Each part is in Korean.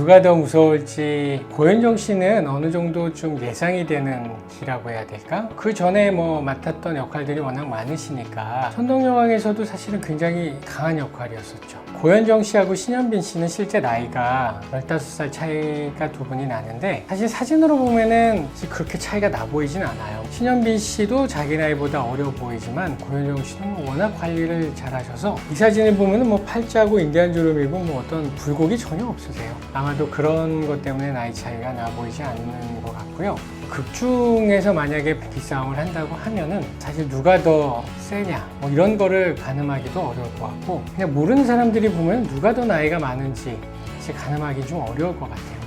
누가 더 무서울지 고현정 씨는 어느 정도 좀 예상이 되는 키라고 해야 될까? 그 전에 뭐 맡았던 역할들이 워낙 많으시니까 선덕여왕에서도 사실은 굉장히 강한 역할이었었죠. 고현정 씨하고 신현빈 씨는 실제 나이가 15살 차이가 두 분이 나는데 사실 사진으로 보면은 그렇게 차이가 나 보이진 않아요. 신현빈 씨도 자기 나이보다 어려 보이지만 고현정 씨는 워낙 관리를 잘 하셔서 이 사진을 보면은 뭐 팔자고 인디안 주름이고 뭐 어떤 굴곡이 전혀 없으세요. 아마도 그런 것 때문에 나이 차이가 나 보이지 않는 것 같고요. 극 중에서 만약에 기싸움을 한다고 하면은 사실 누가 더 세냐 뭐 이런 거를 가늠하기도 어려울 것 같고 그냥 모르는 사람들이 보면 누가 더 나이가 많은지 사실 가늠하기 좀 어려울 것 같아요.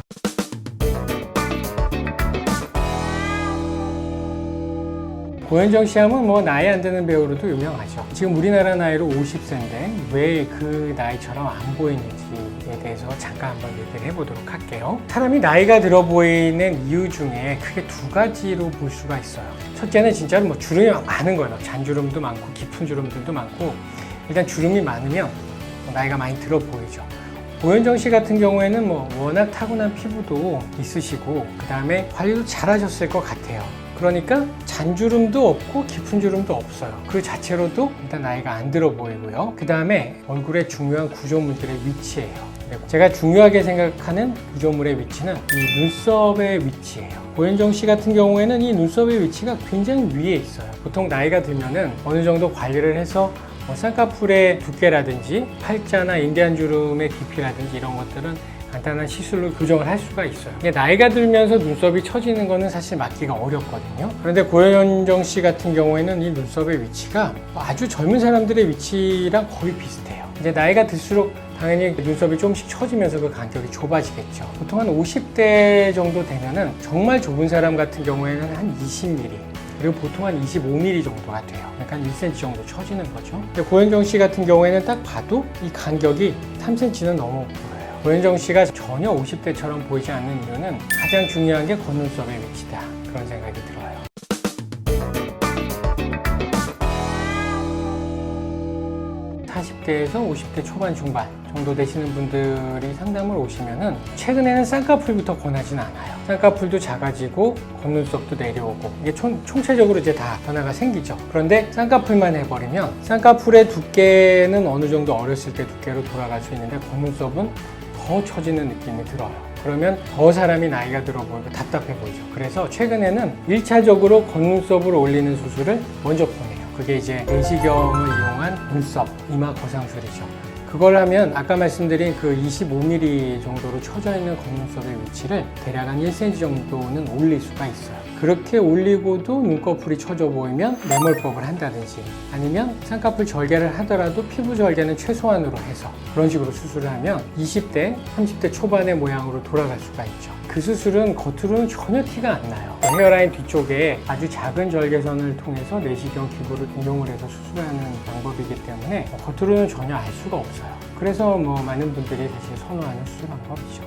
고현정 씨 하면 뭐 나이 안 드는 배우로도 유명하죠. 지금 우리나라 나이로 50세인데 왜 그 나이처럼 안 보이는지에 대해서 잠깐 한번 얘기를 해보도록 할게요. 사람이 나이가 들어 보이는 이유 중에 크게 두 가지로 볼 수가 있어요. 첫째는 진짜로 뭐 주름이 많은 거예요. 잔주름도 많고 깊은 주름들도 많고 일단 주름이 많으면 나이가 많이 들어 보이죠. 고현정 씨 같은 경우에는 뭐 워낙 타고난 피부도 있으시고 그 다음에 관리도 잘 하셨을 것 같아요. 그러니까 잔주름도 없고 깊은 주름도 없어요. 그 자체로도 일단 나이가 안 들어 보이고요. 그 다음에 얼굴의 중요한 구조물들의 위치예요. 제가 중요하게 생각하는 구조물의 위치는 이 눈썹의 위치예요. 고현정 씨 같은 경우에는 이 눈썹의 위치가 굉장히 위에 있어요. 보통 나이가 들면은 어느 정도 관리를 해서 쌍꺼풀의 두께라든지 팔자나 인디안 주름의 깊이라든지 이런 것들은 간단한 시술로 교정을 할 수가 있어요. 나이가 들면서 눈썹이 처지는 거는 사실 막기가 어렵거든요. 그런데 고현정 씨 같은 경우에는 이 눈썹의 위치가 아주 젊은 사람들의 위치랑 거의 비슷해요. 이제 나이가 들수록 당연히 눈썹이 조금씩 처지면서 그 간격이 좁아지겠죠. 보통 한 50대 정도 되면은 정말 좁은 사람 같은 경우에는 한 20mm 그리고 보통 한 25mm 정도가 돼요. 그러니까 한 1cm 정도 처지는 거죠. 근데 고현정 씨 같은 경우에는 딱 봐도 이 간격이 3cm는 넘어 보여요. 고현정 씨가 전혀 50대처럼 보이지 않는 이유는 가장 중요한 게 겉눈썹의 위치다. 그런 생각이 들어요. 40대에서 50대 초반 중반 정도 되시는 분들이 상담을 오시면은 최근에는 쌍꺼풀부터 권하진 않아요. 쌍꺼풀도 작아지고 겉눈썹도 내려오고 이게 총체적으로 이제 다 변화가 생기죠. 그런데 쌍꺼풀만 해버리면 쌍꺼풀의 두께는 어느 정도 어렸을 때 두께로 돌아갈 수 있는데 겉눈썹은 더 처지는 느낌이 들어요. 그러면 더 사람이 나이가 들어 보이고 답답해 보이죠. 그래서 최근에는 1차적으로 겉눈썹을 올리는 수술을 먼저 보내요. 그게 이제 내시경을 이용한 눈썹, 이마 거상술이죠. 그걸 하면 아까 말씀드린 그 25mm 정도로 처져 있는 겉눈썹의 위치를 대략 한 1cm 정도는 올릴 수가 있어요. 그렇게 올리고도 눈꺼풀이 처져 보이면 매몰법을 한다든지 아니면 쌍꺼풀 절개를 하더라도 피부 절개는 최소한으로 해서 그런 식으로 수술을 하면 20대, 30대 초반의 모양으로 돌아갈 수가 있죠. 그 수술은 겉으로는 전혀 티가 안 나요. 헤어라인 뒤쪽에 아주 작은 절개선을 통해서 내시경 기구를 이용을 해서 수술하는 방법이기 때문에 겉으로는 전혀 알 수가 없어요. 그래서 뭐 많은 분들이 사실 선호하는 수술 방법이죠.